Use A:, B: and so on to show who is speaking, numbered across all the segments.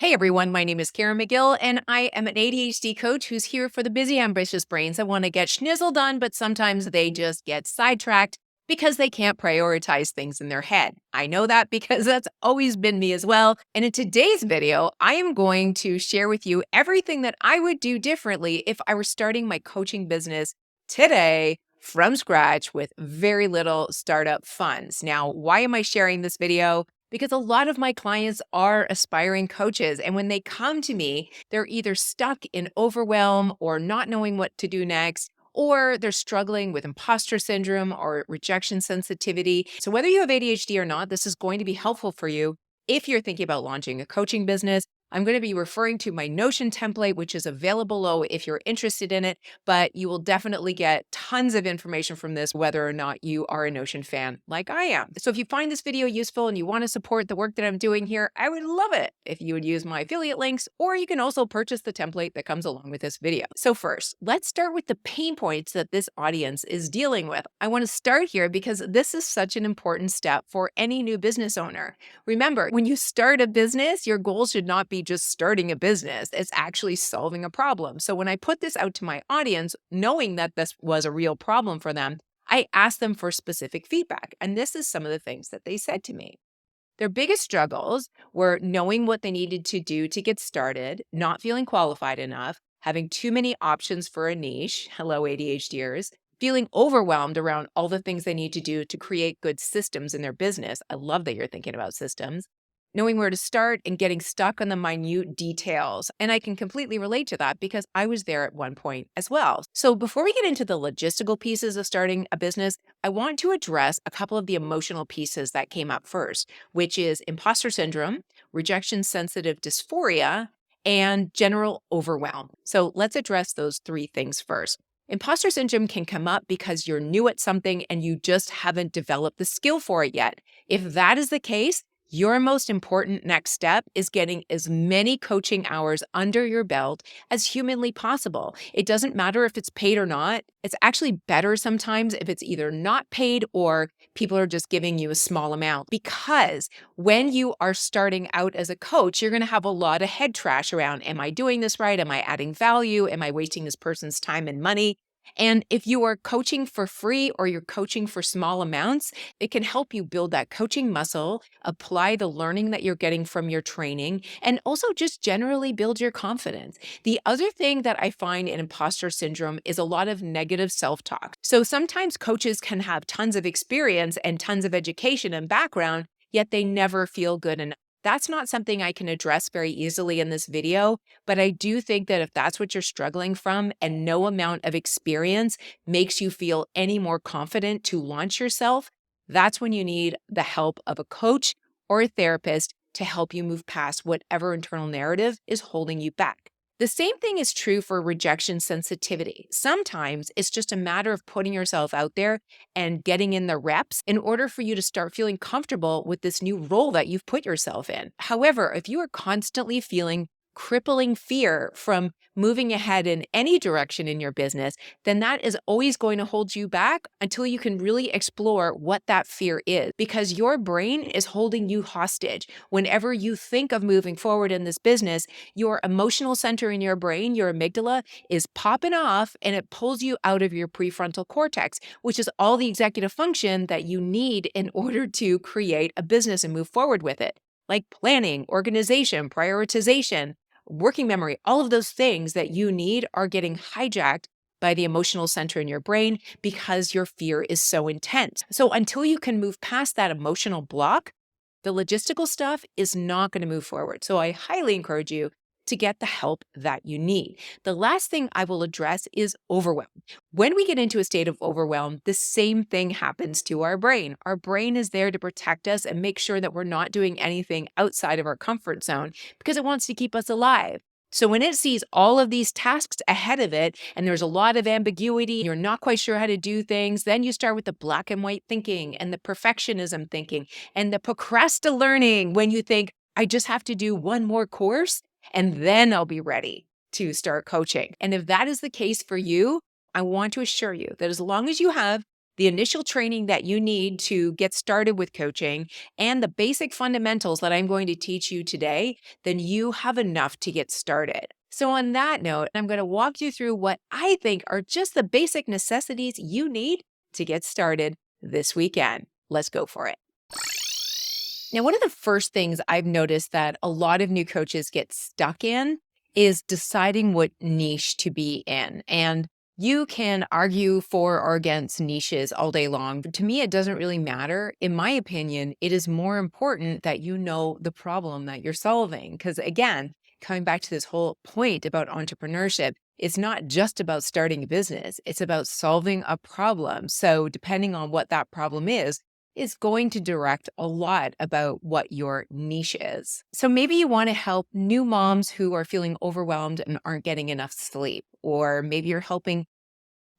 A: Hey everyone, my name is Karen McGill, and I am an ADHD coach who's here for the busy, ambitious brains that want to get schnizzle done, but sometimes they just get sidetracked because they can't prioritize things in their head. I know that because that's always been me as well. And in today's video, I am going to share with you everything that I would do differently if I were starting my coaching business today from scratch with very little startup funds. Now, why am I sharing this video? Because a lot of my clients are aspiring coaches. And when they come to me, they're either stuck in overwhelm or not knowing what to do next, or they're struggling with imposter syndrome or rejection sensitivity. So, whether you have ADHD or not, this is going to be helpful for you if you're thinking about launching a coaching business. I'm going to be referring to my Notion template, which is available below if you're interested in it, but you will definitely get tons of information from this, whether or not you are a Notion fan like I am. So if you find this video useful and you want to support the work that I'm doing here, I would love it if you would use my affiliate links, or you can also purchase the template that comes along with this video. So first, let's start with the pain points that this audience is dealing with. I want to start here because this is such an important step for any new business owner. Remember, when you start a business, your goal should not be just starting a business. It's actually solving a problem. So when I put this out to my audience, knowing that this was a real problem for them, I asked them for specific feedback. And this is some of the things that they said to me. Their biggest struggles were knowing what they needed to do to get started, not feeling qualified enough, having too many options for a niche, hello ADHDers, feeling overwhelmed around all the things they need to do to create good systems in their business. I love that you're thinking about systems. Knowing where to start and getting stuck on the minute details. And I can completely relate to that because I was there at one point as well. So before we get into the logistical pieces of starting a business, I want to address a couple of the emotional pieces that came up first, which is imposter syndrome, rejection sensitive dysphoria, and general overwhelm. So let's address those three things first. Imposter syndrome can come up because you're new at something and you just haven't developed the skill for it yet. If that is the case, your most important next step is getting as many coaching hours under your belt as humanly possible. It doesn't matter if it's paid or not. It's actually better sometimes if it's either not paid or people are just giving you a small amount, because when you are starting out as a coach, you're going to have a lot of head trash around, am I doing this right? Am I adding value? Am I wasting this person's time and money? And if you are coaching for free or you're coaching for small amounts, it can help you build that coaching muscle, apply the learning that you're getting from your training, and also just generally build your confidence. The other thing that I find in imposter syndrome is a lot of negative self-talk. So sometimes coaches can have tons of experience and tons of education and background, yet they never feel good enough. That's not something I can address very easily in this video, but I do think that if that's what you're struggling from and no amount of experience makes you feel any more confident to launch yourself, that's when you need the help of a coach or a therapist to help you move past whatever internal narrative is holding you back. The same thing is true for rejection sensitivity. Sometimes it's just a matter of putting yourself out there and getting in the reps in order for you to start feeling comfortable with this new role that you've put yourself in. However, if you are constantly feeling crippling fear from moving ahead in any direction in your business, then that is always going to hold you back until you can really explore what that fear is, because your brain is holding you hostage. Whenever you think of moving forward in this business, your emotional center in your brain, your amygdala, is popping off and it pulls you out of your prefrontal cortex, which is all the executive function that you need in order to create a business and move forward with it, like planning, organization, prioritization, working memory. All of those things that you need are getting hijacked by the emotional center in your brain because your fear is so intense. So until you can move past that emotional block, the logistical stuff is not going to move forward. So I highly encourage you to get the help that you need. The last thing I will address is overwhelm. When we get into a state of overwhelm, the same thing happens to our brain. Our brain is there to protect us and make sure that we're not doing anything outside of our comfort zone because it wants to keep us alive. So when it sees all of these tasks ahead of it and there's a lot of ambiguity, you're not quite sure how to do things, then you start with the black and white thinking and the perfectionism thinking and the procrastinating when you think, I just have to do one more course and then I'll be ready to start coaching. And if that is the case for you, I want to assure you that as long as you have the initial training that you need to get started with coaching, and the basic fundamentals that I'm going to teach you today, then you have enough to get started. So, on that note, I'm going to walk you through what I think are just the basic necessities you need to get started this weekend. Let's go for it. Now, one of the first things I've noticed that a lot of new coaches get stuck in is deciding what niche to be in. And you can argue for or against niches all day long, but to me, it doesn't really matter. In my opinion, it is more important that you know the problem that you're solving. Because again, coming back to this whole point about entrepreneurship, it's not just about starting a business, it's about solving a problem. So, depending on what that problem is going to direct a lot about what your niche is. So maybe you want to help new moms who are feeling overwhelmed and aren't getting enough sleep, or maybe you're helping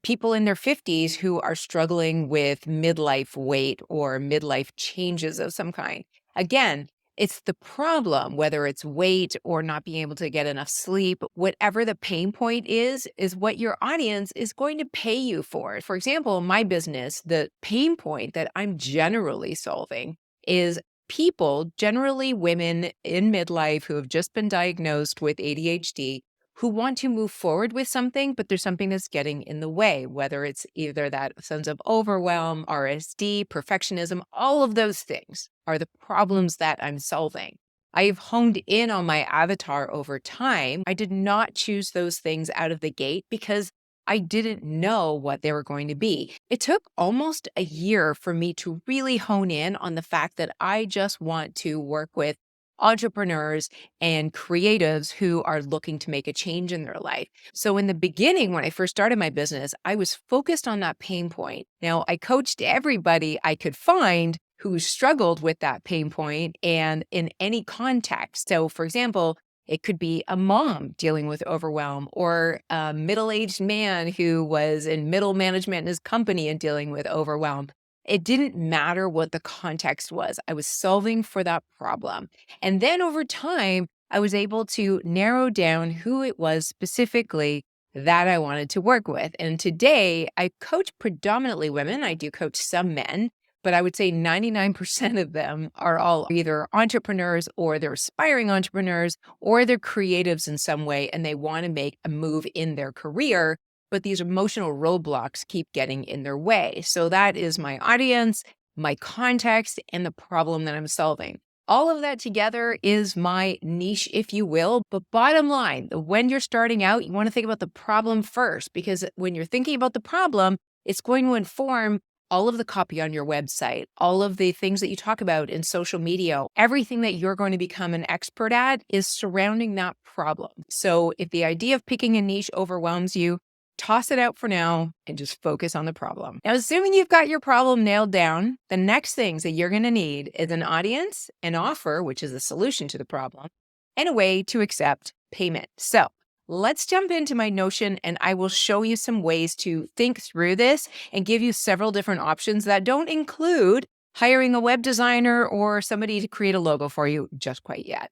A: people in their 50s who are struggling with midlife weight or midlife changes of some kind. Again, it's the problem, whether it's weight or not being able to get enough sleep, whatever the pain point is what your audience is going to pay you for. For example, my business, the pain point that I'm generally solving is people, generally women in midlife who have just been diagnosed with ADHD, who want to move forward with something, but there's something that's getting in the way, whether it's either that sense of overwhelm, RSD, perfectionism, all of those things are the problems that I'm solving. I've honed in on my avatar over time. I did not choose those things out of the gate because I didn't know what they were going to be. It took almost a year for me to really hone in on the fact that I just want to work with entrepreneurs and creatives who are looking to make a change in their life. So in the beginning, when I first started my business, I was focused on that pain point. Now, I coached everybody I could find who struggled with that pain point and in any context. So for example, it could be a mom dealing with overwhelm or a middle-aged man who was in middle management in his company and dealing with overwhelm. It didn't matter what the context was. I was solving for that problem. And then over time, I was able to narrow down who it was specifically that I wanted to work with. And today, I coach predominantly women. I do coach some men, but I would say 99% of them are all either entrepreneurs or they're aspiring entrepreneurs or they're creatives in some way and they want to make a move in their career, but these emotional roadblocks keep getting in their way. So that is my audience, my context, and the problem that I'm solving. All of that together is my niche, if you will. But bottom line, when you're starting out, you want to think about the problem first, because when you're thinking about the problem, it's going to inform all of the copy on your website, all of the things that you talk about in social media, everything that you're going to become an expert at is surrounding that problem. So if the idea of picking a niche overwhelms you, toss it out for now and just focus on the problem. Now, assuming you've got your problem nailed down, the next things that you're going to need is an audience, an offer, which is a solution to the problem, and a way to accept payment. So let's jump into my Notion and I will show you some ways to think through this and give you several different options that don't include hiring a web designer or somebody to create a logo for you just quite yet.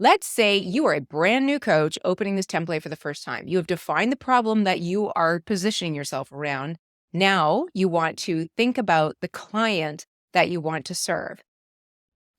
A: Let's say you are a brand new coach opening this template for the first time. You have defined the problem that you are positioning yourself around. Now you want to think about the client that you want to serve.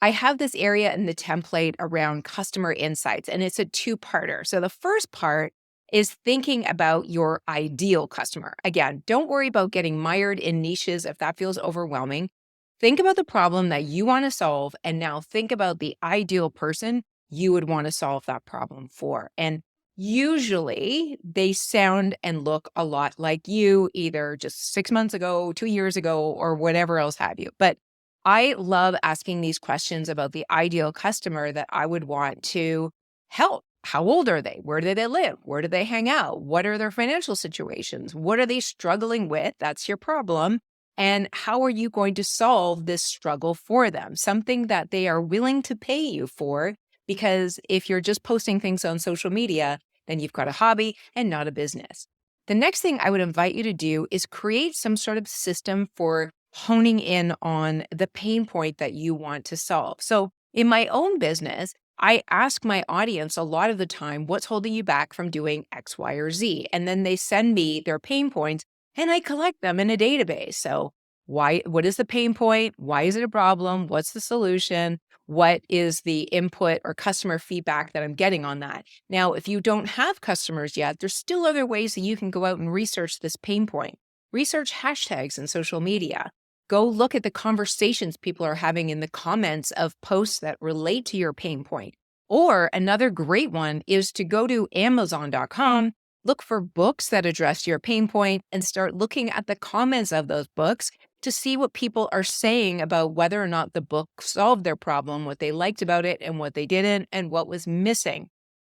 A: I have this area in the template around customer insights, and it's a two-parter. So the first part is thinking about your ideal customer. Again, don't worry about getting mired in niches if that feels overwhelming. Think about the problem that you want to solve, and now think about the ideal person you would want to solve that problem for. And usually they sound and look a lot like you, either just 6 months ago, 2 years ago, or whatever else have you. But I love asking these questions about the ideal customer that I would want to help. How old are they? Where do they live? Where do they hang out? What are their financial situations? What are they struggling with? That's your problem. And how are you going to solve this struggle for them? Something that they are willing to pay you for, because if you're just posting things on social media, then you've got a hobby and not a business. The next thing I would invite you to do is create some sort of system for honing in on the pain point that you want to solve. So in my own business, I ask my audience a lot of the time, what's holding you back from doing X, Y, or Z? And then they send me their pain points and I collect them in a database. So what is the pain point? Why is it a problem? What's the solution? What is the input or customer feedback that I'm getting on that? Now, if you don't have customers yet, there's still other ways that you can go out and research this pain point. Research hashtags in social media. Go look at the conversations people are having in the comments of posts that relate to your pain point. Or another great one is to go to Amazon.com, look for books that address your pain point, and start looking at the comments of those books to see what people are saying about whether or not the book solved their problem, what they liked about it and what they didn't, and what was missing.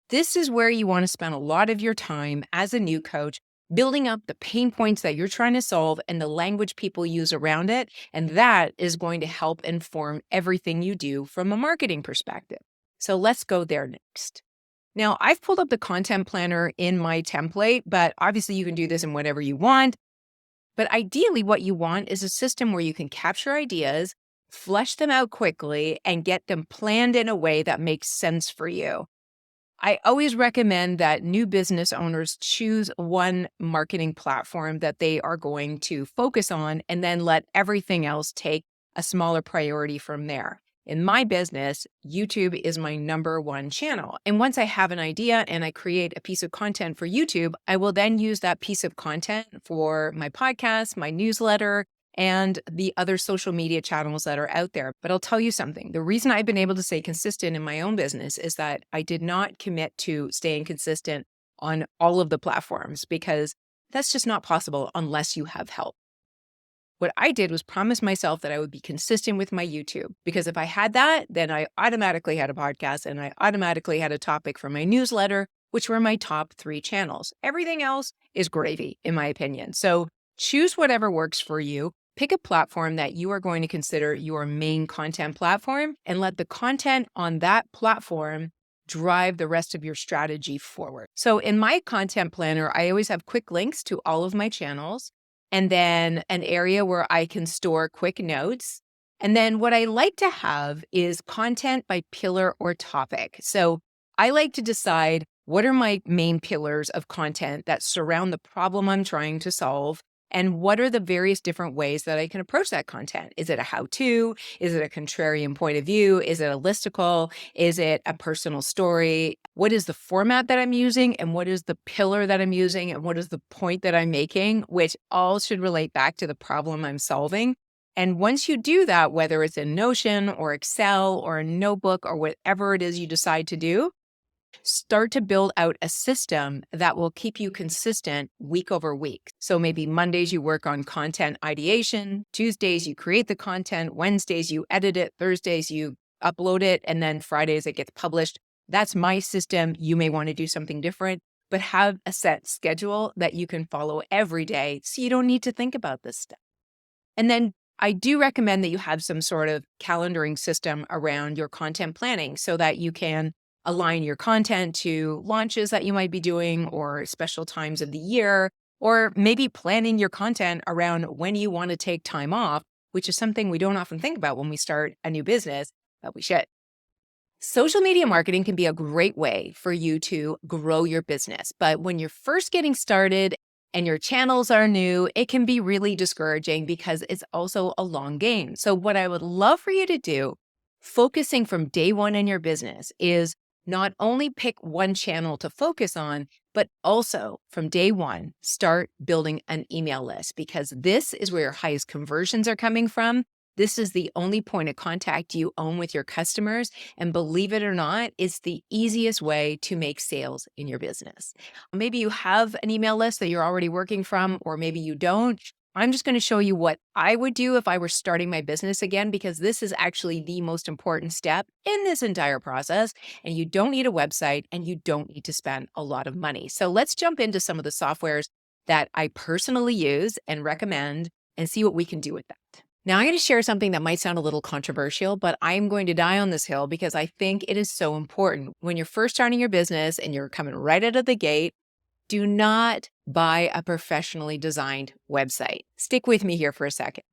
A: This is where you want to spend a lot of your time as a new coach, building up the pain points that you're trying to solve and the language people use around it. And that is going to help inform everything you do from a marketing perspective. So let's go there next. Now, I've pulled up the content planner in my template, but obviously you can do this in whatever you want. But ideally, what you want is a system where you can capture ideas, flesh them out quickly, and get them planned in a way that makes sense for you. I always recommend that new business owners choose one marketing platform that they are going to focus on and then let everything else take a smaller priority from there. In my business, YouTube is my number one channel. And once I have an idea and I create a piece of content for YouTube, I will then use that piece of content for my podcast, my newsletter, and the other social media channels that are out there. But I'll tell you something. The reason I've been able to stay consistent in my own business is that I did not commit to staying consistent on all of the platforms because that's just not possible unless you have help. What I did was promise myself that I would be consistent with my YouTube, because if I had that, then I automatically had a podcast and I automatically had a topic for my newsletter, which were my top 3 channels. Everything else is gravy, in my opinion. So choose whatever works for you. Pick a platform that you are going to consider your main content platform and let the content on that platform drive the rest of your strategy forward. So in my content planner, I always have quick links to all of my channels, and then an area where I can store quick notes. And then what I like to have is content by pillar or topic. So I like to decide what are my main pillars of content that surround the problem I'm trying to solve, and what are the various different ways that I can approach that content. Is it a how-to? Is it a contrarian point of view? Is it a listicle? Is it a personal story? What is the format that I'm using? And what is the pillar that I'm using? And what is the point that I'm making? Which all should relate back to the problem I'm solving. And once you do that, whether it's in Notion or Excel or a notebook or whatever it is you decide to do, start to build out a system that will keep you consistent week over week. So maybe Mondays you work on content ideation, Tuesdays you create the content, Wednesdays you edit it, Thursdays you upload it, and then Fridays it gets published. That's my system. You may want to do something different, but have a set schedule that you can follow every day so you don't need to think about this stuff. And then I do recommend that you have some sort of calendaring system around your content planning so that you can align your content to launches that you might be doing or special times of the year, or maybe planning your content around when you want to take time off, which is something we don't often think about when we start a new business, but we should. Social media marketing can be a great way for you to grow your business. But when you're first getting started and your channels are new, it can be really discouraging because it's also a long game. So what I would love for you to do, focusing from day one in your business, is not only pick one channel to focus on, but also from day one, start building an email list, because this is where your highest conversions are coming from. This is the only point of contact you own with your customers. And believe it or not, it's the easiest way to make sales in your business. Maybe you have an email list that you're already working from, or maybe you don't. I'm just going to show you what I would do if I were starting my business again, because this is actually the most important step in this entire process. And you don't need a website and you don't need to spend a lot of money. So let's jump into some of the softwares that I personally use and recommend and see what we can do with that. Now, I'm going to share something that might sound a little controversial, but I'm going to die on this hill because I think it is so important. When you're first starting your business and you're coming right out of the gate, do not buy a professionally designed website. Stick with me here for a second.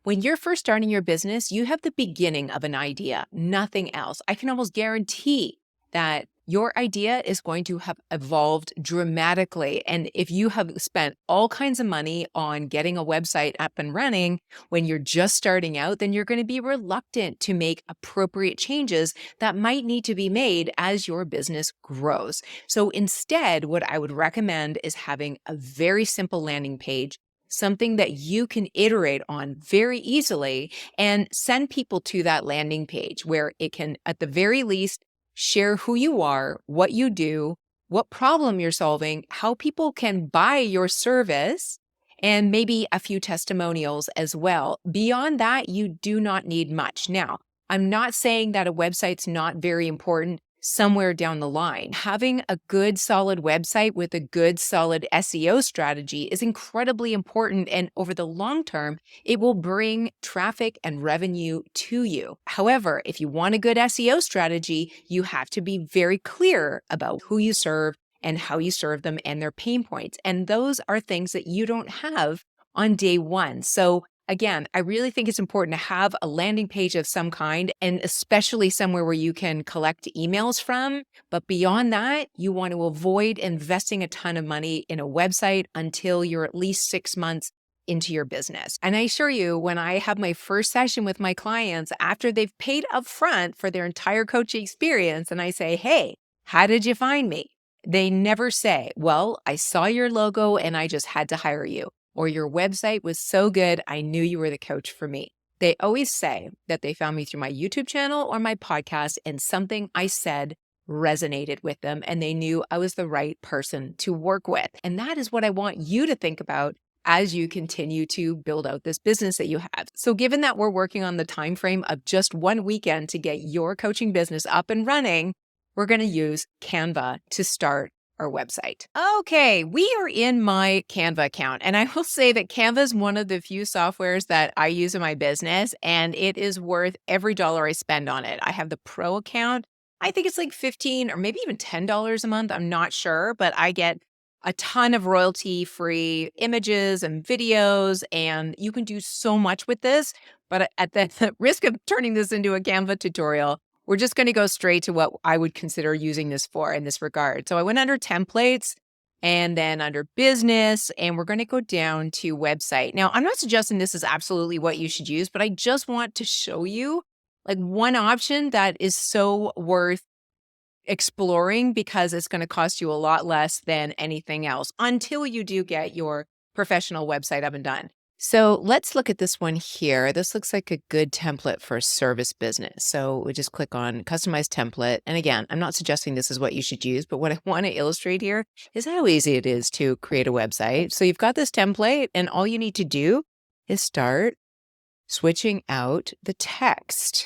A: When you're first starting your business, you have the beginning of an idea, nothing else. I can almost guarantee that your idea is going to have evolved dramatically. And if you have spent all kinds of money on getting a website up and running when you're just starting out, then you're going to be reluctant to make appropriate changes that might need to be made as your business grows. So instead, what I would recommend is having a very simple landing page, something that you can iterate on very easily, and send people to that landing page where it can, at the very least, share who you are, what you do, what problem you're solving, how people can buy your service, and maybe a few testimonials as well. Beyond that, you do not need much. Now, I'm not saying that a website's not very important somewhere down the line. Having a good, solid website with a good, solid SEO strategy is incredibly important. And over the long term, it will bring traffic and revenue to you. However, if you want a good SEO strategy, you have to be very clear about who you serve and how you serve them and their pain points. And those are things that you don't have on day one. So again, I really think it's important to have a landing page of some kind, and especially somewhere where you can collect emails from. But beyond that, you want to avoid investing a ton of money in a website until you're at least 6 months into your business. And I assure you, when I have my first session with my clients after they've paid upfront for their entire coaching experience, and I say, hey, how did you find me? They never say, well, I saw your logo and I just had to hire you. Or your website was so good, I knew you were the coach for me. They always say that they found me through my YouTube channel or my podcast, and something I said resonated with them and they knew I was the right person to work with. And that is what I want you to think about as you continue to build out this business that you have. So given that we're working on the time frame of just one weekend to get your coaching business up and running, we're going to use Canva to start our website. Okay, we are in my Canva account, and I will say that Canva is one of the few softwares that I use in my business, and it is worth every dollar I spend on it. I have the pro account. I think it's like $15 or maybe even $10 a month. I'm not sure, but I get a ton of royalty-free images and videos, and you can do so much with this. But at the risk of turning this into a Canva tutorial, we're just going to go straight to what I would consider using this for in this regard. So I went under templates and then under business, and we're going to go down to website. Now, I'm not suggesting this is absolutely what you should use, but I just want to show you like one option that is so worth exploring because it's going to cost you a lot less than anything else until you do get your professional website up and done. So let's look at this one here. This looks like a good template for a service business. So we just click on customize template. And again, I'm not suggesting this is what you should use, but what I want to illustrate here is how easy it is to create a website. So you've got this template and all you need to do is start switching out the text.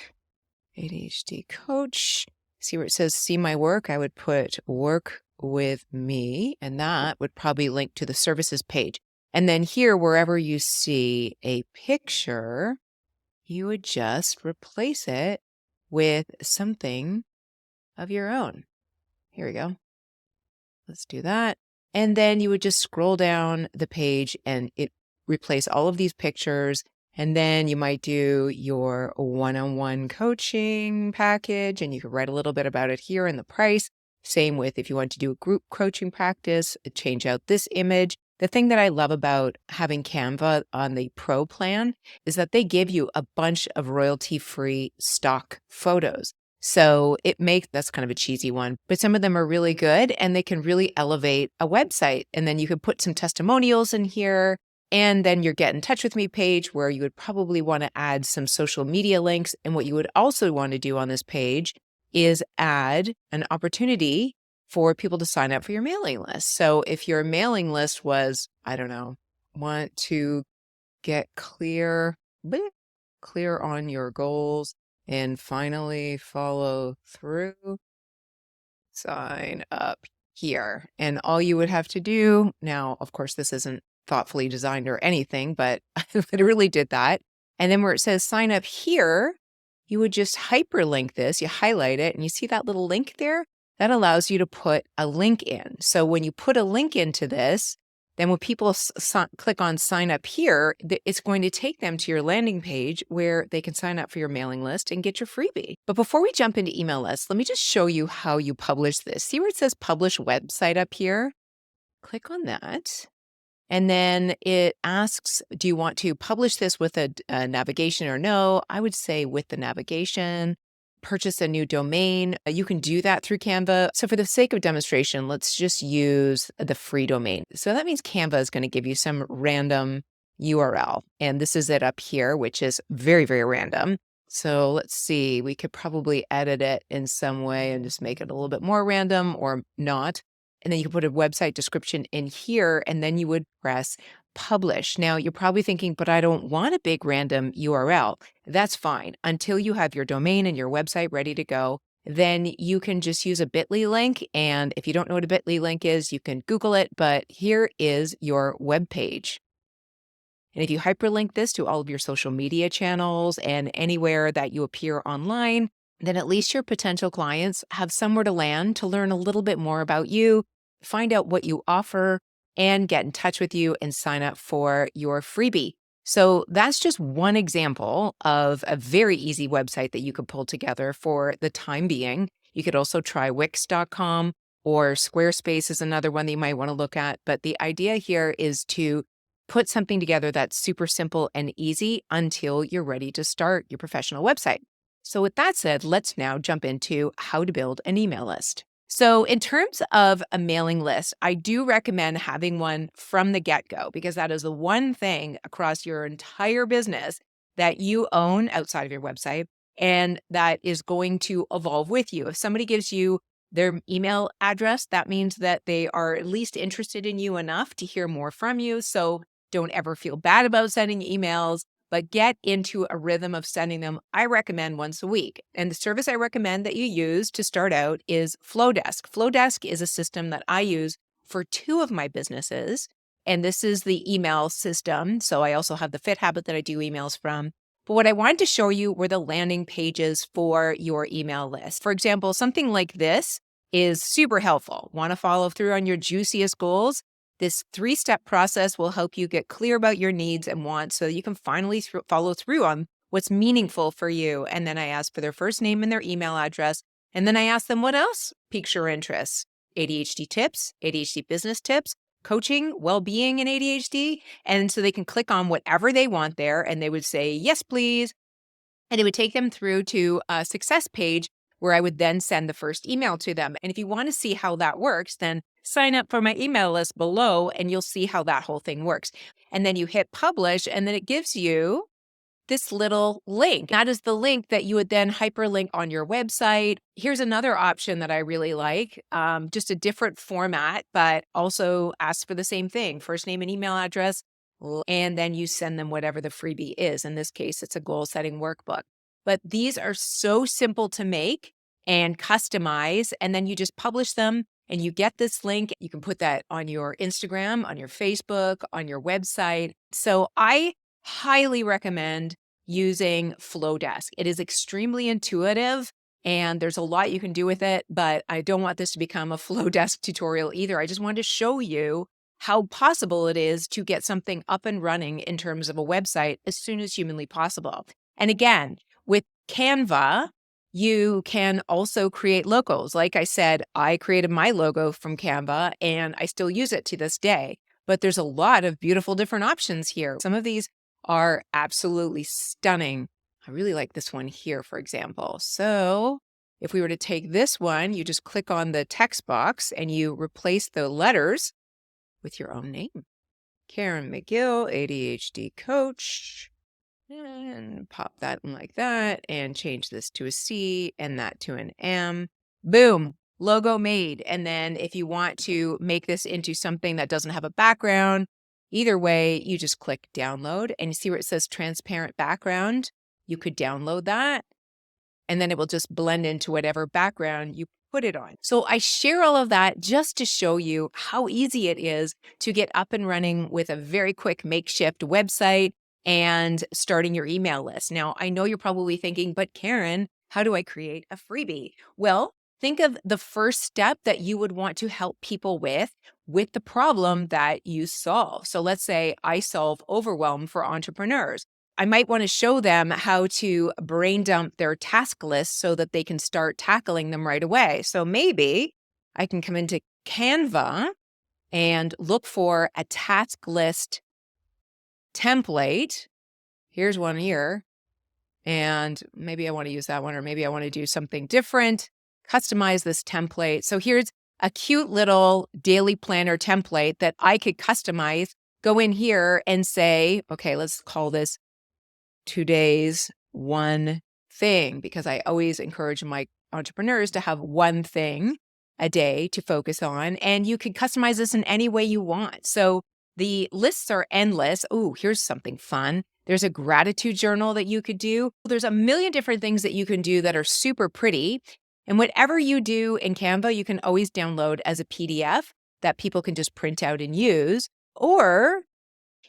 A: ADHD coach. See where it says, see my work? I would put work with me, and that would probably link to the services page. And then here, wherever you see a picture, you would just replace it with something of your own. Here we go. Let's do that. And then you would just scroll down the page and it replace all of these pictures. And then you might do your one-on-one coaching package, and you could write a little bit about it here in the price. Same with if you want to do a group coaching practice, change out this image. The thing that I love about having Canva on the Pro plan is that they give you a bunch of royalty-free stock photos. So that's kind of a cheesy one, but some of them are really good and they can really elevate a website. And then you can put some testimonials in here. And then your Get in Touch with Me page where you would probably want to add some social media links. And what you would also want to do on this page is add an opportunity for people to sign up for your mailing list. So if your mailing list was, I don't know, want to get clear on your goals and finally follow through, sign up here. And all you would have to do now, of course, this isn't thoughtfully designed or anything, but I literally did that. And then where it says sign up here, you would just hyperlink this, you highlight it, and you see that little link there? That allows you to put a link in. So when you put a link into this, Then when people click on sign up here, it's going to take them to your landing page where they can sign up for your mailing list and get your freebie. But before we jump into email lists, let me just show you how you publish this. See where it says publish website up here? Click on that. And then it asks, do you want to publish this with a navigation or no? I would say with the navigation. Purchase a new domain. You can do that through Canva. So for the sake of demonstration, let's just use the free domain. So that means Canva is going to give you some random URL. And this is it up here, which is very, very random. So let's see, we could probably edit it in some way and just make it a little bit more random or not. And then you can put a website description in here, and then you would press publish. Now, you're probably thinking, but I don't want a big random URL. That's fine. Until you have your domain and your website ready to go, then you can just use a bit.ly link. And if you don't know what a bit.ly link is, you can Google it, but here is your web page. And if you hyperlink this to all of your social media channels and anywhere that you appear online, then at least your potential clients have somewhere to land to learn a little bit more about you, find out what you offer, and get in touch with you and sign up for your freebie. So that's just one example of a very easy website that you could pull together for the time being. You could also try Wix.com, or Squarespace is another one that you might want to look at. But the idea here is to put something together that's super simple and easy until you're ready to start your professional website. So with that said, let's now jump into how to build an email list. So in terms of a mailing list, I do recommend having one from the get-go, because that is the one thing across your entire business that you own outside of your website and that is going to evolve with you. If somebody gives you their email address, that means that they are at least interested in you enough to hear more from you. So don't ever feel bad about sending emails, but get into a rhythm of sending them. I recommend once a week. And the service I recommend that you use to start out is Flowdesk. Flowdesk is a system that I use for 2 of my businesses. And this is the email system. So I also have the Fit Habit that I do emails from. But what I wanted to show you were the landing pages for your email list. For example, something like this is super helpful. Want to follow through on your juiciest goals? This 3-step process will help you get clear about your needs and wants so you can finally follow through on what's meaningful for you. And then I ask for their first name and their email address. And then I ask them what else piques your interest. ADHD tips, ADHD business tips, coaching, well-being in ADHD. And so they can click on whatever they want there and they would say, yes, please. And it would take them through to a success page where I would then send the first email to them. And if you want to see how that works, then sign up for my email list below and you'll see how that whole thing works. And then you hit publish and then it gives you this little link. That is the link that you would then hyperlink on your website. Here's another option that I really like, just a different format, but also asks for the same thing, first name and email address, and then you send them whatever the freebie is. In this case, it's a goal setting workbook. But these are so simple to make and customize, and then you just publish them and you get this link. You can put that on your Instagram, on your Facebook, on your website. So I highly recommend using Flowdesk. It is extremely intuitive and there's a lot you can do with it, but I don't want this to become a Flowdesk tutorial either. I just wanted to show you how possible it is to get something up and running in terms of a website as soon as humanly possible. And again, with Canva, you can also create logos. Like I said, I created my logo from Canva and I still use it to this day. But there's a lot of beautiful different options here. Some of these are absolutely stunning. I really like this one here, for example. So if we were to take this one, you just click on the text box and you replace the letters with your own name. Karen McGill, ADHD coach. And pop that in like that and change this to a C and that to an M. Boom, logo made. And then if you want to make this into something that doesn't have a background, either way, you just click download and you see where it says transparent background. You could download that and then it will just blend into whatever background you put it on. So I share all of that just to show you how easy it is to get up and running with a very quick makeshift website and starting your email list. Now, I know you're probably thinking, but Karen, how do I create a freebie? Well, think of the first step that you would want to help people with the problem that you solve. So let's say I solve overwhelm for entrepreneurs. I might want to show them how to brain dump their task list so that they can start tackling them right away. So maybe I can come into Canva and look for a task list template. Here's one here. And maybe I want to use that one, or maybe I want to do something different, customize this template. So here's a cute little daily planner template that I could customize, go in here and say, okay, let's call this today's one thing, because I always encourage my entrepreneurs to have one thing a day to focus on. And you can customize this in any way you want. So the lists are endless. Oh, here's something fun. There's a gratitude journal that you could do. There's a million different things that you can do that are super pretty. And whatever you do in Canva, you can always download as a PDF that people can just print out and use. Or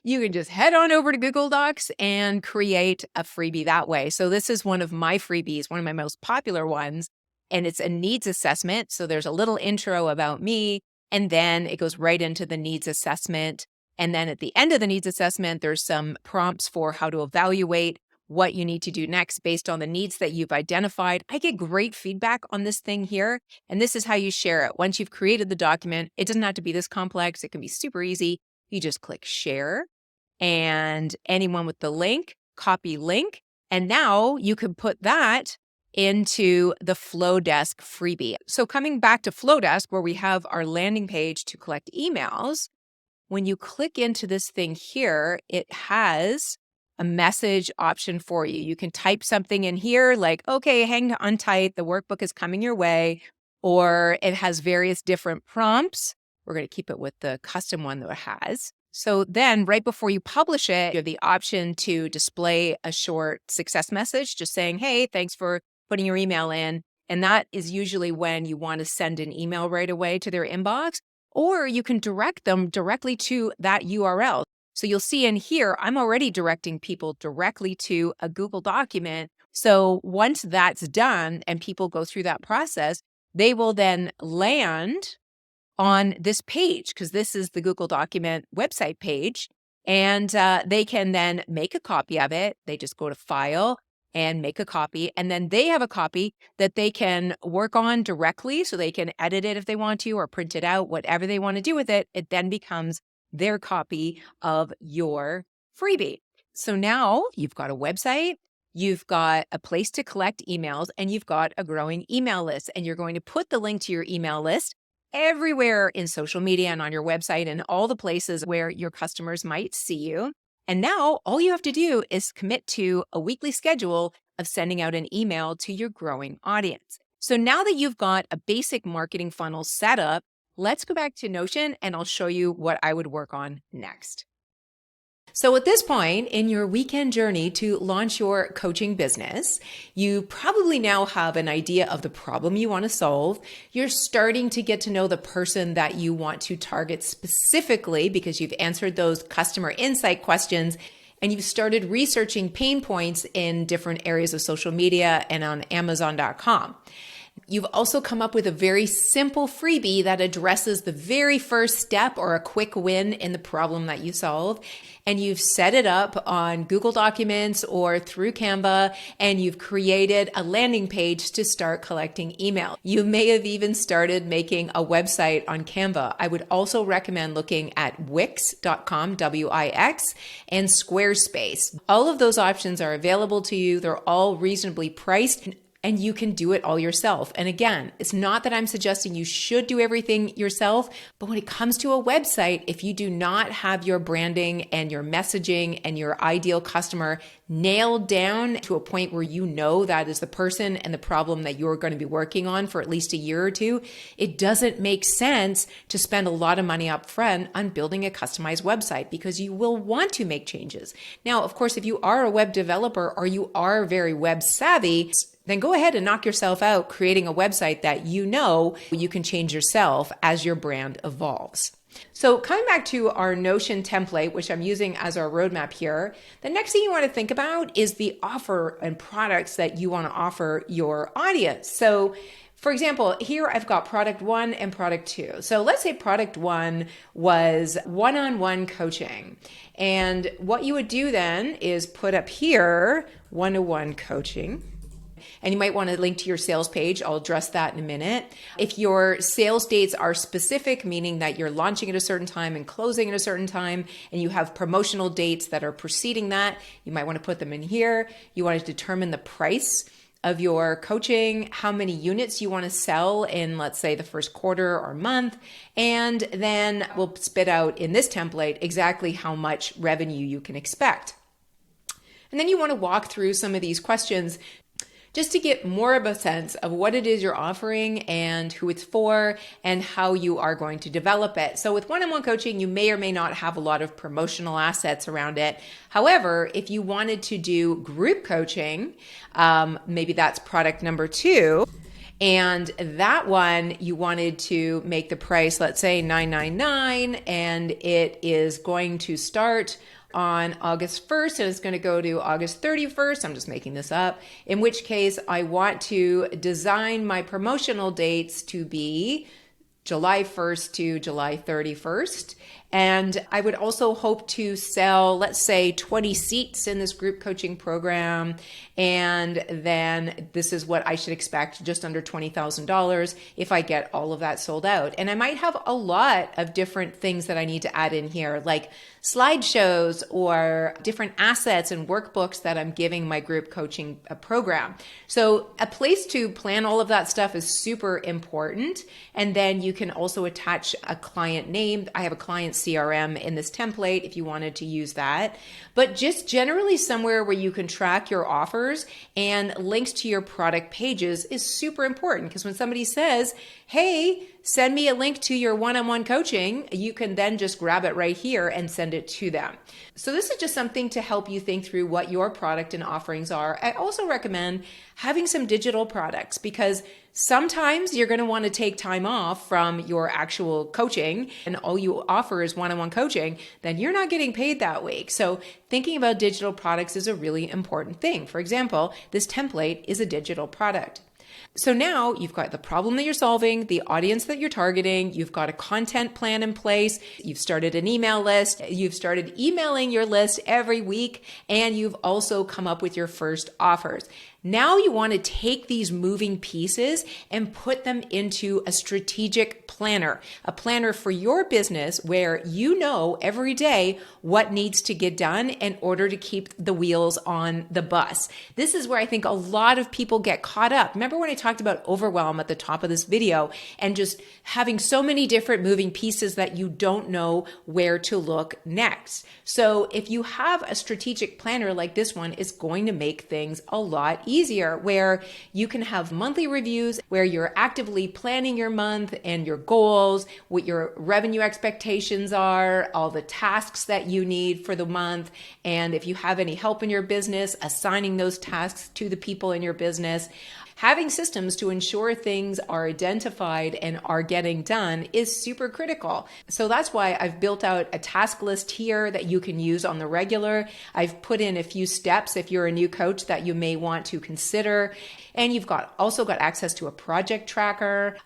A: you can just head on over to Google Docs and create a freebie that way. So this is one of my freebies, one of my most popular ones, and it's a needs assessment. So there's a little intro about me, and then it goes right into the needs assessment. And then at the end of the needs assessment, there's some prompts for how to evaluate what you need to do next based on the needs that you've identified. I get great feedback on this thing here, and this is how you share it. Once you've created the document, it doesn't have to be this complex. It can be super easy. You just click share, and anyone with the link, copy link, and now you can put that into the Flowdesk freebie. So coming back to Flowdesk, where we have our landing page to collect emails, when you click into this thing here, it has a message option for you. You can type something in here like, okay, hang on tight, the workbook is coming your way, or it has various different prompts. We're going to keep it with the custom one that it has. So then right before you publish it, you have the option to display a short success message, just saying, hey, thanks for putting your email in. And that is usually when you want to send an email right away to their inbox, or you can direct them directly to that URL. So you'll see in here, I'm already directing people directly to a Google document. So once that's done and people go through that process, they will then land on this page, because this is the Google document website page. And they can then make a copy of it. They just go to File and make a copy. And then they have a copy that they can work on directly. So they can edit it if they want to, or print it out, whatever they want to do with it. It then becomes their copy of your freebie. So now you've got a website, you've got a place to collect emails, and you've got a growing email list. And you're going to put the link to your email list everywhere in social media and on your website and all the places where your customers might see you. And now all you have to do is commit to a weekly schedule of sending out an email to your growing audience. So now that you've got a basic marketing funnel set up, let's go back to Notion and I'll show you what I would work on next. So at this point in your weekend journey to launch your coaching business, you probably now have an idea of the problem you want to solve. You're starting to get to know the person that you want to target specifically because you've answered those customer insight questions, and you've started researching pain points in different areas of social media and on Amazon.com. You've also come up with a very simple freebie that addresses the very first step or a quick win in the problem that you solve. And you've set it up on Google Documents or through Canva, and you've created a landing page to start collecting email. You may have even started making a website on Canva. I would also recommend looking at Wix.com, W-I-X, and Squarespace. All of those options are available to you. They're all reasonably priced, and you can do it all yourself. And again, it's not that I'm suggesting you should do everything yourself, but when it comes to a website, if you do not have your branding and your messaging and your ideal customer nailed down to a point where you know that is the person and the problem that you're going to be working on for at least a year or two, it doesn't make sense to spend a lot of money up front on building a customized website, because you will want to make changes. Now, of course, if you are a web developer or you are very web savvy, then go ahead and knock yourself out creating a website that you know you can change yourself as your brand evolves. So coming back to our Notion template, which I'm using as our roadmap here, the next thing you want to think about is the offer and products that you want to offer your audience. So For example, here I've got product 1 and product 2. So let's say product 1 was one-on-one coaching. And what you would do then is put up here one-to-one coaching. And you might want to link to your sales page. I'll address that in a minute. If your sales dates are specific, meaning that you're launching at a certain time and closing at a certain time, and you have promotional dates that are preceding that, you might want to put them in here. You want to determine the price of your coaching, how many units you want to sell in, let's say, the first quarter or month, and then we'll spit out in this template exactly how much revenue you can expect. And then you want to walk through some of these questions just to get more of a sense of what it is you're offering and who it's for and how you are going to develop it. So with one-on-one coaching, you may or may not have a lot of promotional assets around it. However, if you wanted to do group coaching, maybe that's product number 2. And that one, you wanted to make the price, let's say $9.99, and it is going to start on August 1st and it's going to go to August 31st. I'm just making this up. In which case I want to design my promotional dates to be July 1st to July 31st. And I would also hope to sell, let's say, 20 seats in this group coaching program. And then this is what I should expect, just under $20,000 if I get all of that sold out. And I might have a lot of different things that I need to add in here, like slideshows or different assets and workbooks that I'm giving my group coaching program. So a place to plan all of that stuff is super important. And then you can also attach a client name. I have a client CRM in this template if you wanted to use that. But just generally somewhere where you can track your offers and links to your product pages is super important, because when somebody says, hey, send me a link to your one-on-one coaching, you can then just grab it right here and send it to them. So this is just something to help you think through what your product and offerings are. I also recommend having some digital products, because sometimes you're going to want to take time off from your actual coaching and all you offer is one-on-one coaching, then you're not getting paid that week. So thinking about digital products is a really important thing. For example, this template is a digital product. So now you've got the problem that you're solving, the audience that you're targeting, you've got a content plan in place, you've started an email list, you've started emailing your list every week, and you've also come up with your first offers. Now you want to take these moving pieces and put them into a strategic planner, a planner for your business where you know every day what needs to get done in order to keep the wheels on the bus. This is where I think a lot of people get caught up. Remember when I talked about overwhelm at the top of this video and just having so many different moving pieces that you don't know where to look next. So if you have a strategic planner like this one, it's going to make things a lot easier, where you can have monthly reviews, where you're actively planning your month and your goals, what your revenue expectations are, all the tasks that you need for the month. And if you have any help in your business, assigning those tasks to the people in your business. Having systems to ensure things are identified and are getting done is super critical. So that's why I've built out a task list here that you can use on the regular. I've put in a few steps if you're a new coach that you may want to consider. And you've also got access to a project tracker.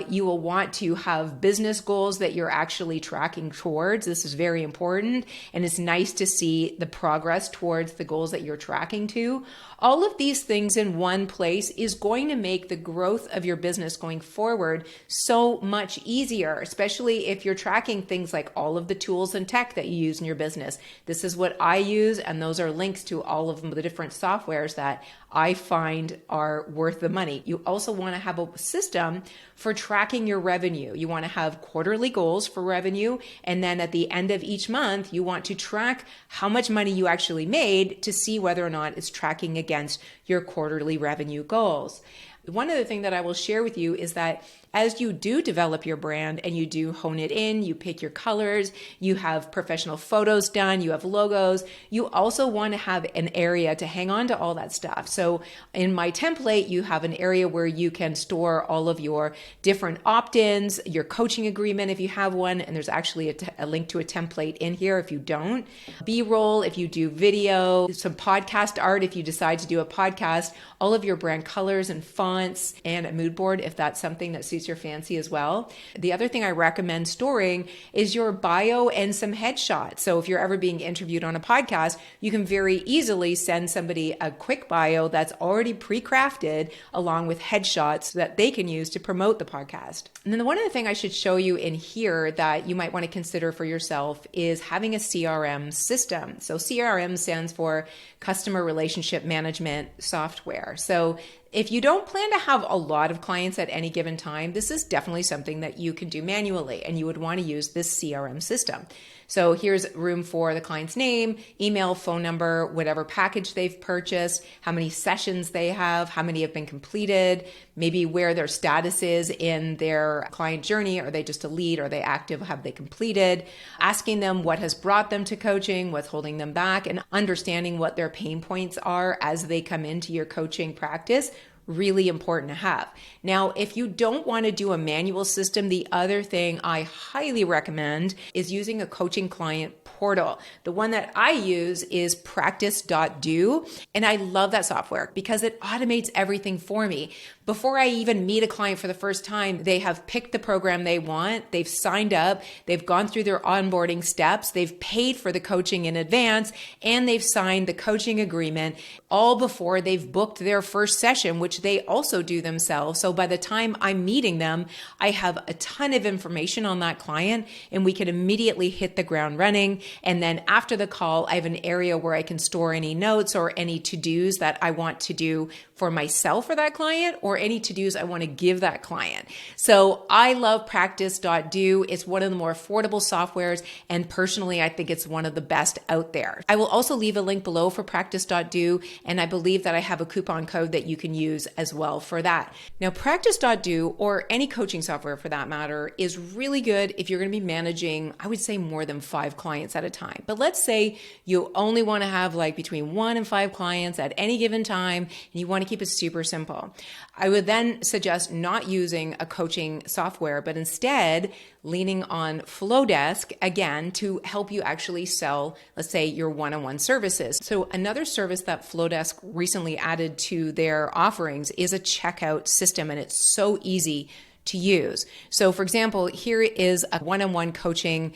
A: You will want to have business goals that you're actually tracking towards. This is very important. And it's nice to see the progress towards the goals that you're tracking to. All of these things in one place is going to make the growth of your business going forward so much easier, especially if you're tracking things like all of the tools and tech that you use in your business. This is what I use, and those are links to all of the different softwares that I find are worth the money. You also want to have a system for tracking your revenue. You want to have quarterly goals for revenue, and then at the end of each month, you want to track how much money you actually made to see whether or not it's tracking against your quarterly revenue goals. One other thing that I will share with you is that as you do develop your brand and you do hone it in, you pick your colors, you have professional photos done, you have logos, you also want to have an area to hang on to all that stuff. So in my template, you have an area where you can store all of your different opt-ins, your coaching agreement if you have one, and there's actually a link to a template in here if you don't. B-roll if you do video, some podcast art if you decide to do a podcast, all of your brand colors and fonts, and a mood board if that's something that suits your fancy as well. The other thing I recommend storing is your bio and some headshots. So if you're ever being interviewed on a podcast, you can very easily send somebody a quick bio that's already pre-crafted along with headshots that they can use to promote the podcast. And then the one other thing I should show you in here that you might want to consider for yourself is having a CRM system. So CRM stands for Customer Relationship Management Software. So if you don't plan to have a lot of clients at any given time, this is definitely something that you can do manually, and you would want to use this CRM system. So here's room for the client's name, email, phone number, whatever package they've purchased, how many sessions they have, how many have been completed, maybe where their status is in their client journey. Are they just a lead? Are they active? Have they completed? Asking them what has brought them to coaching, what's holding them back, and understanding what their pain points are as they come into your coaching practice. Really important to have. Now, if you don't want to do a manual system, the other thing I highly recommend is using a coaching client portal. The one that I use is practice.do, and I love that software because it automates everything for me. Before I even meet a client for the first time, they have picked the program they want, they've signed up, they've gone through their onboarding steps, they've paid for the coaching in advance, and they've signed the coaching agreement all before they've booked their first session, which they also do themselves. So by the time I'm meeting them, I have a ton of information on that client and we can immediately hit the ground running. And then after the call, I have an area where I can store any notes or any to-dos that I want to do for myself or that client, or any to-dos I want to give that client. So I love practice.do. It's one of the more affordable softwares, and personally, I think it's one of the best out there. I will also leave a link below for practice.do, and I believe that I have a coupon code that you can use as well for that. Now, practice.do, or any coaching software for that matter, is really good if you're going to be managing, I would say, more than 5 clients at a time. But let's say you only want to have like between 1 and 5 clients at any given time, and you want to keep it super simple. I would then suggest not using a coaching software, but instead leaning on Flowdesk, again, to help you actually sell, let's say, your one-on-one services. So another service that Flowdesk recently added to their offerings is a checkout system, and it's so easy to use. So for example, here is a one-on-one coaching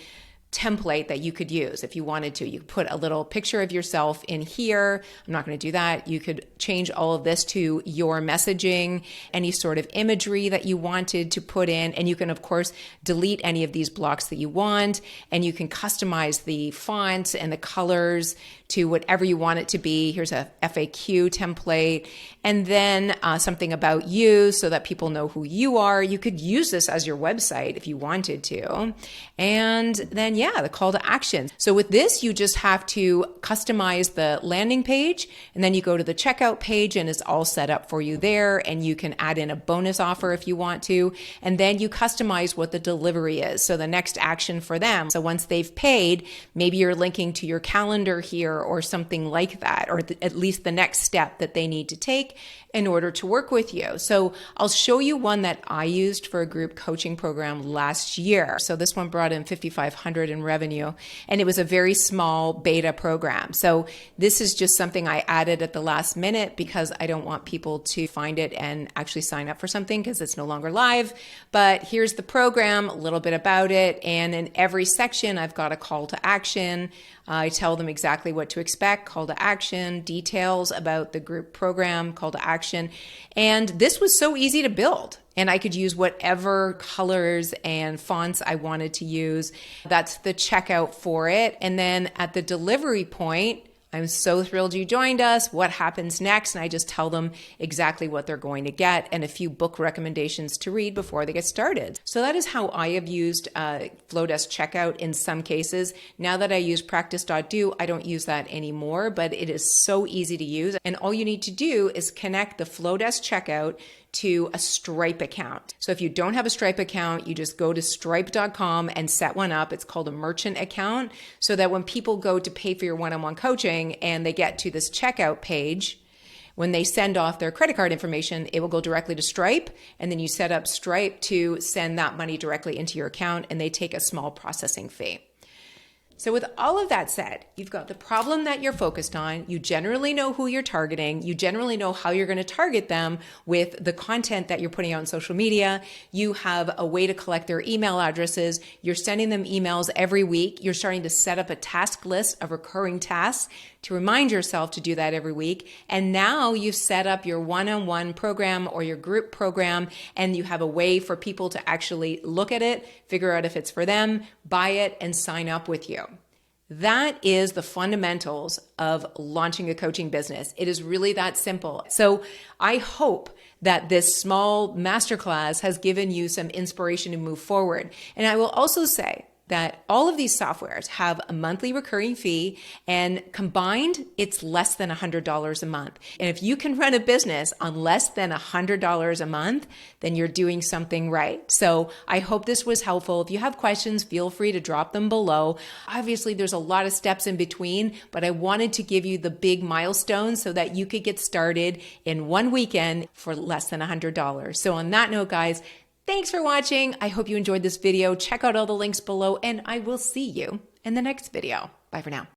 A: template that you could use if you wanted to. You could put a little picture of yourself in here. I'm not going to do that. You could change all of this to your messaging, any sort of imagery that you wanted to put in. And you can, of course, delete any of these blocks that you want. And you can customize the fonts and the colors to whatever you want it to be. Here's a FAQ template, and then something about you so that people know who you are. You could use this as your website if you wanted to. And then, the call to action. So with this, you just have to customize the landing page, and then you go to the checkout page and it's all set up for you there. And you can add in a bonus offer if you want to. And then you customize what the delivery is. So the next action for them. So once they've paid, maybe you're linking to your calendar here or something like that, or at least the next step that they need to take in order to work with you. So I'll show you one that I used for a group coaching program last year. So this one brought in $5,500 in revenue, and it was a very small beta program. So this is just something I added at the last minute because I don't want people to find it and actually sign up for something because it's no longer live. But here's the program, a little bit about it. And in every section, I've got a call to action. I tell them exactly what to expect, call to action, details about the group program, call to action. And this was so easy to build. And I could use whatever colors and fonts I wanted to use. That's the checkout for it. And then at the delivery point, I'm so thrilled you joined us. What happens next? And I just tell them exactly what they're going to get and a few book recommendations to read before they get started. So that is how I have used Flowdesk checkout in some cases. Now that I use practice.do, I don't use that anymore, but it is so easy to use. And all you need to do is connect the Flowdesk checkout to a Stripe account. So if you don't have a Stripe account, you just go to stripe.com and set one up. It's called a merchant account, so that when people go to pay for your one-on-one coaching and they get to this checkout page, when they send off their credit card information, it will go directly to Stripe, and then you set up Stripe to send that money directly into your account, and they take a small processing fee. So with all of that said, you've got the problem that you're focused on. You generally know who you're targeting. You generally know how you're going to target them with the content that you're putting out on social media. You have a way to collect their email addresses. You're sending them emails every week. You're starting to set up a task list of recurring tasks to remind yourself to do that every week. And now you've set up your one-on-one program or your group program, and you have a way for people to actually look at it, figure out if it's for them, buy it, and sign up with you. That is the fundamentals of launching a coaching business. It is really that simple. So I hope that this small masterclass has given you some inspiration to move forward. And I will also say that all of these softwares have a monthly recurring fee, and combined, it's less than $100 a month. And if you can run a business on less than $100 a month, then you're doing something right. So I hope this was helpful. If you have questions, feel free to drop them below. Obviously, there's a lot of steps in between, but I wanted to give you the big milestones so that you could get started in one weekend for less than $100. So on that note, guys, thanks for watching. I hope you enjoyed this video. Check out all the links below, and I will see you in the next video. Bye for now.